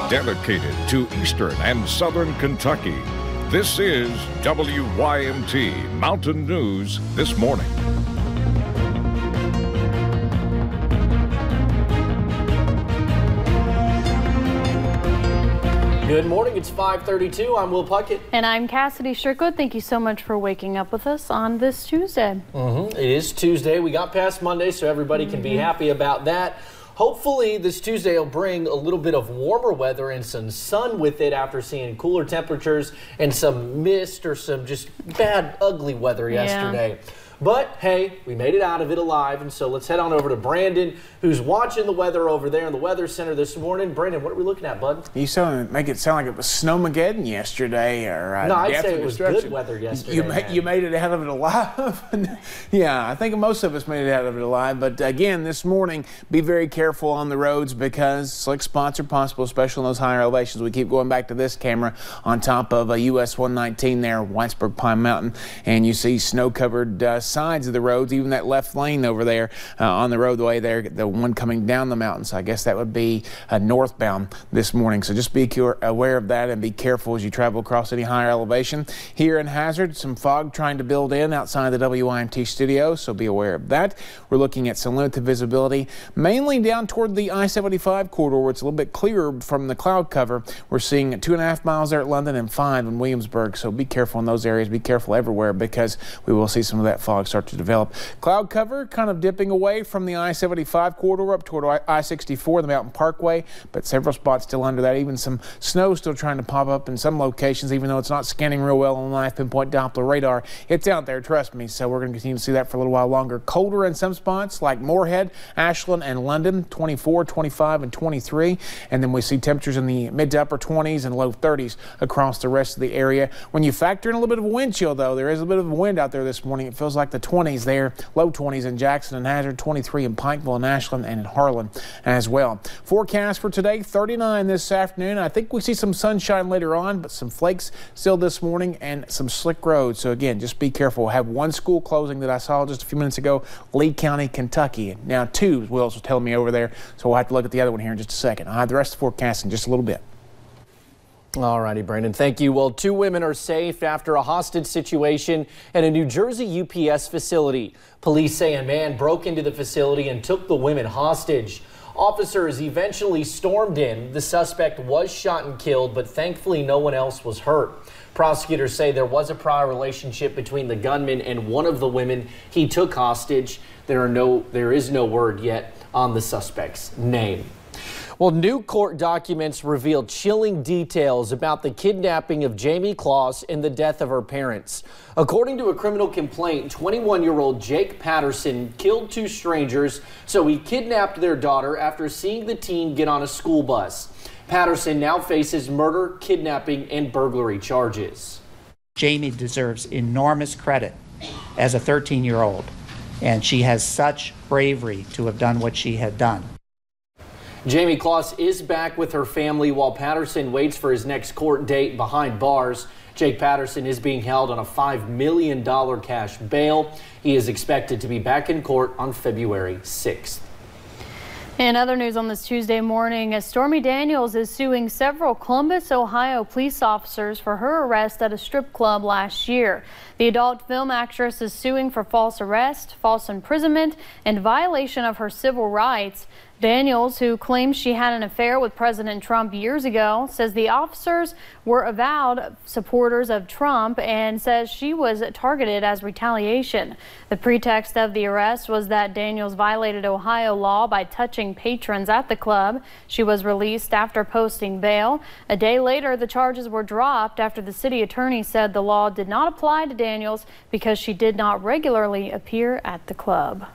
dedicated to Eastern and Southern Kentucky. This is WYMT Mountain News This Morning. Good morning, it's 5:32. I'm Will Puckett. And I'm Cassidy Strickland. Thank you so much for waking up with us on this Tuesday. It is Tuesday. We got past Monday, so everybody can be happy about that. Hopefully this Tuesday will bring a little bit of warmer weather and some sun with it after seeing cooler temperatures and some mist or some just bad, ugly weather yesterday. But, hey, we made it out of it alive, and so let's head on over to Brandon, who's watching the weather over there in the Weather Center this morning. Brandon, what are we looking at, bud? You make it sound like it was Snowmageddon yesterday. No, I'd say it was good weather yesterday. You made it out of it alive? Yeah, I think most of us made it out of it alive. But, again, this morning, be very careful on the roads because slick spots are possible, especially in those higher elevations. We keep going back to this camera on top of US 119 there, Whitesburg Pine Mountain, and you see snow-covered sides of the roads, even that left lane over there on the roadway there, the one coming down the mountain. So I guess that would be northbound this morning. So just be aware of that and be careful as you travel across any higher elevation. Here in Hazard, some fog trying to build in outside the WYMT studio, so be aware of that. We're looking at some limited visibility, mainly down toward the I-75 corridor where it's a little bit clearer from the cloud cover. We're seeing 2.5 miles there at London and 5 in Williamsburg, so be careful in those areas. Be careful everywhere because we will see some of that fog start to develop. Cloud cover kind of dipping away from the I-75 corridor up toward I-64, the Mountain Parkway, but several spots still under that. Even some snow still trying to pop up in some locations, even though it's not scanning real well on the 9 pinpoint Doppler radar. It's out there, trust me, so we're going to continue to see that for a little while longer. Colder in some spots like Moorhead, Ashland, and London, 24, 25, and 23. And then we see temperatures in the mid to upper 20s and low 30s across the rest of the area. When you factor in a little bit of wind chill, though, there is a bit of wind out there this morning. It feels like the 20s there, low 20s in Jackson and Hazard, 23 in Pikeville and Ashland and in Harlan as well. Forecast for today, 39 this afternoon. I think we see some sunshine later on, but some flakes still this morning and some slick roads. So again, just be careful. We'll have one school closing that I saw just a few minutes ago, Lee County, Kentucky. Now 2, Wills was telling me over there, so we'll have to look at the other one here in just a second. I'll have the rest of the forecast in just a little bit. All righty, Brandon. Thank you. Well, 2 women are safe after a hostage situation at a New Jersey UPS facility. Police say a man broke into the facility and took the women hostage. Officers eventually stormed in. The suspect was shot and killed, but thankfully no one else was hurt. Prosecutors say there was a prior relationship between the gunman and one of the women he took hostage. There is no word yet on the suspect's name. Well, new court documents reveal chilling details about the kidnapping of Jamie Kloss and the death of her parents. According to a criminal complaint, 21-year-old Jake Patterson killed 2 strangers, so he kidnapped their daughter after seeing the teen get on a school bus. Patterson now faces murder, kidnapping, and burglary charges. Jamie deserves enormous credit as a 13-year-old, and she has such bravery to have done what she had done. Jamie Kloss is back with her family while Patterson waits for his next court date behind bars. Jake Patterson is being held on a $5 million cash bail. He is expected to be back in court on February 6th. In other news on this Tuesday morning, Stormy Daniels is suing several Columbus, Ohio police officers for her arrest at a strip club last year. The adult film actress is suing for false arrest, false imprisonment, and violation of her civil rights. Daniels, who claims she had an affair with President Trump years ago, says the officers were avowed supporters of Trump and says she was targeted as retaliation. The pretext of the arrest was that Daniels violated Ohio law by touching patrons at the club. She was released after posting bail. A day later, the charges were dropped after the city attorney said the law did not apply to Daniels because she did not regularly appear at the club.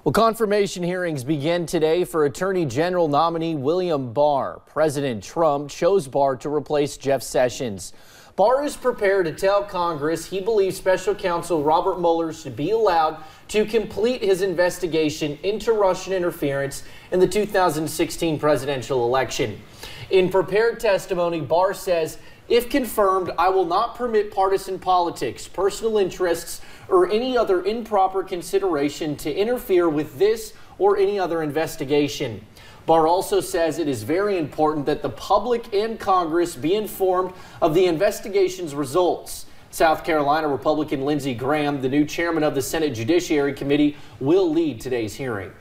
Well, confirmation hearings begin today for Attorney General nominee William Barr. President Trump chose Barr to replace Jeff Sessions. Barr is prepared to tell Congress he believes Special Counsel Robert Mueller should be allowed to complete his investigation into Russian interference in the 2016 presidential election. In prepared testimony, Barr says, "If confirmed, I will not permit partisan politics, personal interests, or any other improper consideration to interfere with this or any other investigation." Barr also says it is very important that the public and Congress be informed of the investigation's results. South Carolina Republican Lindsey Graham, the new chairman of the Senate Judiciary Committee, will lead today's hearing.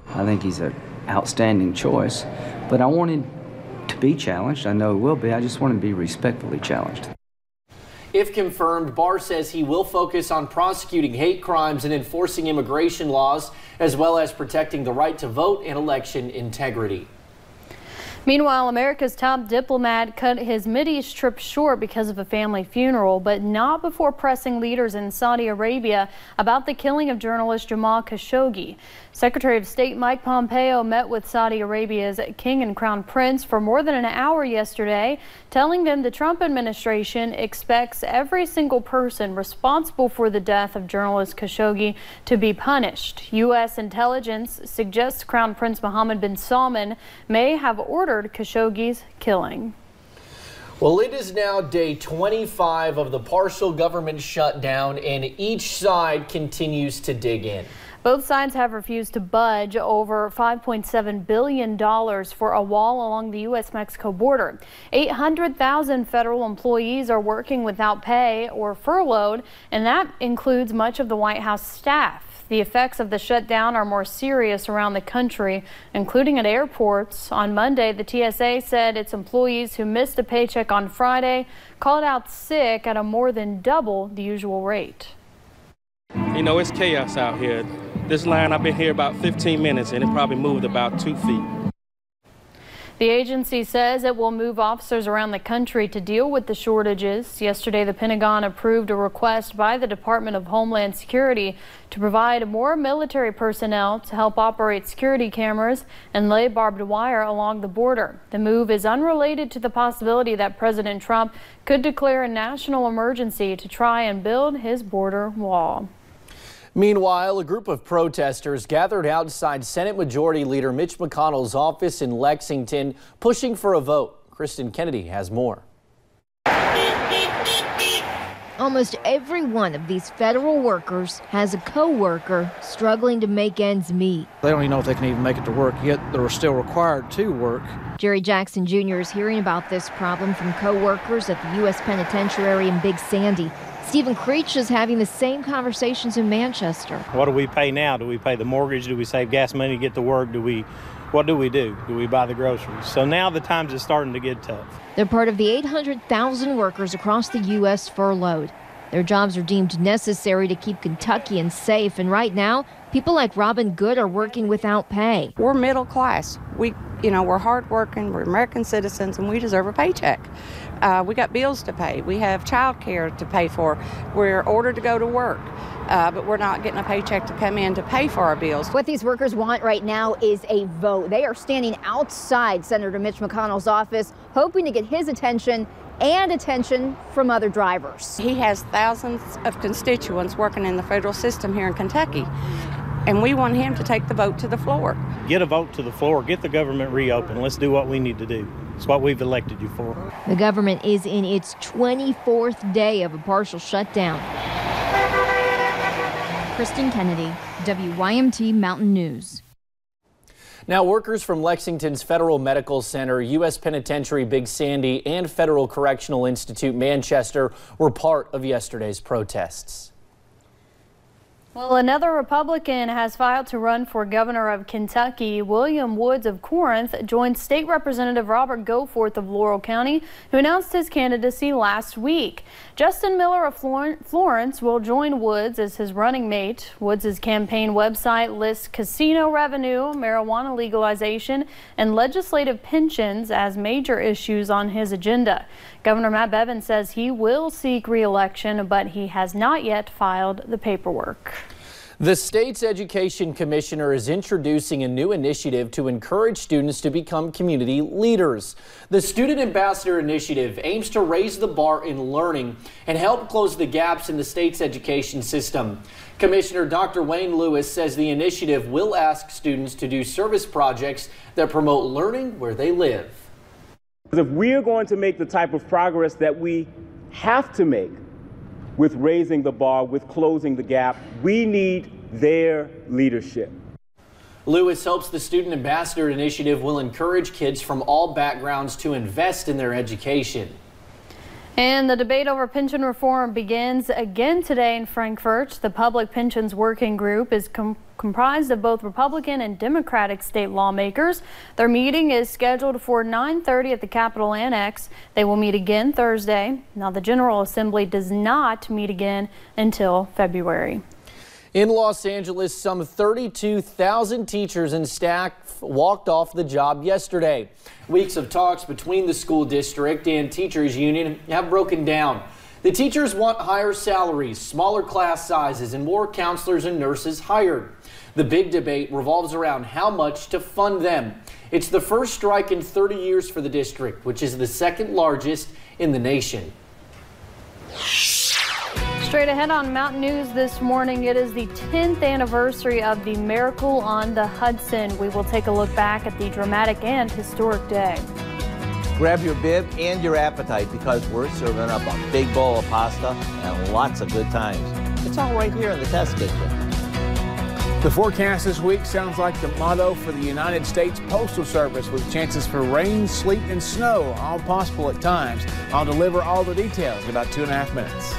I think he's an outstanding choice, but I want him to be challenged. I know he will be. I just want him to be respectfully challenged. If confirmed, Barr says he will focus on prosecuting hate crimes and enforcing immigration laws, as well as protecting the right to vote and election integrity. Meanwhile, America's top diplomat cut his Mideast trip short because of a family funeral, but not before pressing leaders in Saudi Arabia about the killing of journalist Jamal Khashoggi. Secretary of State Mike Pompeo met with Saudi Arabia's King and Crown Prince for more than an hour yesterday, telling them the Trump administration expects every single person responsible for the death of journalist Khashoggi to be punished. U.S. intelligence suggests Crown Prince Mohammed bin Salman may have ordered Khashoggi's killing. Well, it is now day 25 of the partial government shutdown, and each side continues to dig in. Both sides have refused to budge over $5.7 billion for a wall along the U.S.-Mexico border. 800,000 federal employees are working without pay or furloughed, and that includes much of the White House staff. The effects of the shutdown are more serious around the country, including at airports. On Monday, the TSA said its employees who missed a paycheck on Friday called out sick at a more than double the usual rate. You know, it's chaos out here. This line, I've been here about 15 minutes and it probably moved about 2 feet. The agency says it will move officers around the country to deal with the shortages. Yesterday, the Pentagon approved a request by the Department of Homeland Security to provide more military personnel to help operate security cameras and lay barbed wire along the border. The move is unrelated to the possibility that President Trump could declare a national emergency to try and build his border wall. Meanwhile, a group of protesters gathered outside Senate Majority Leader Mitch McConnell's office in Lexington, pushing for a vote. Kristen Kennedy has more. Almost every one of these federal workers has a co-worker struggling to make ends meet. They don't even know if they can even make it to work, yet they're still required to work. Jerry Jackson Jr. is hearing about this problem from co-workers at the U.S. Penitentiary in Big Sandy. Stephen Creech is having the same conversations in Manchester. What do we pay now? Do we pay the mortgage? Do we save gas money to get to work? What do we do? Do we buy the groceries? So now the times is starting to get tough. They're part of the 800,000 workers across the U.S. furloughed. Their jobs are deemed necessary to keep Kentuckians safe, and right now, people like Robin Good are working without pay. We're middle class. We're hardworking, we're American citizens, and we deserve a paycheck. We got bills to pay. We have child care to pay for. We're ordered to go to work, but we're not getting a paycheck to come in to pay for our bills. What these workers want right now is a vote. They are standing outside Senator Mitch McConnell's office, hoping to get his attention and attention from other drivers. He has thousands of constituents working in the federal system here in Kentucky, and we want him to take the vote to the floor. Get a vote to the floor. Get the government reopened. Let's do what we need to do. It's what we've elected you for. The government is in its 24th day of a partial shutdown. Kristen Kennedy, WYMT Mountain News. Now, workers from Lexington's Federal Medical Center, U.S. Penitentiary Big Sandy, and Federal Correctional Institute Manchester were part of yesterday's protests. Well, another Republican has filed to run for governor of Kentucky. William Woods of Corinth joined State Representative Robert Goforth of Laurel County, who announced his candidacy last week. Justin Miller of Florence will join Woods as his running mate. Woods' campaign website lists casino revenue, marijuana legalization, and legislative pensions as major issues on his agenda. Governor Matt Bevin says he will seek re-election, but he has not yet filed the paperwork. The state's education commissioner is introducing a new initiative to encourage students to become community leaders. The Student Ambassador Initiative aims to raise the bar in learning and help close the gaps in the state's education system. Commissioner Dr. Wayne Lewis says the initiative will ask students to do service projects that promote learning where they live. If we are going to make the type of progress that we have to make with raising the bar, with closing the gap, we need their leadership. Lewis hopes the Student Ambassador Initiative will encourage kids from all backgrounds to invest in their education. And the debate over pension reform begins again today in Frankfurt. The Public Pensions Working Group is comprised of both Republican and Democratic state lawmakers. Their meeting is scheduled for 9:30 at the Capitol Annex. They will meet again Thursday. Now, the General Assembly does not meet again until February. In Los Angeles, some 32,000 teachers and staff walked off the job yesterday. Weeks of talks between the school district and teachers union have broken down. The teachers want higher salaries, smaller class sizes, and more counselors and nurses hired. The big debate revolves around how much to fund them. It's the first strike in 30 years for the district, which is the second largest in the nation. Straight ahead on Mountain News this morning, it is the 10th anniversary of the Miracle on the Hudson. We will take a look back at the dramatic and historic day. Grab your bib and your appetite because we're serving up a big bowl of pasta and lots of good times. It's all right here in the test kitchen. The forecast this week sounds like the motto for the United States Postal Service, with chances for rain, sleet, and snow, all possible at times. I'll deliver all the details in about 2.5 minutes.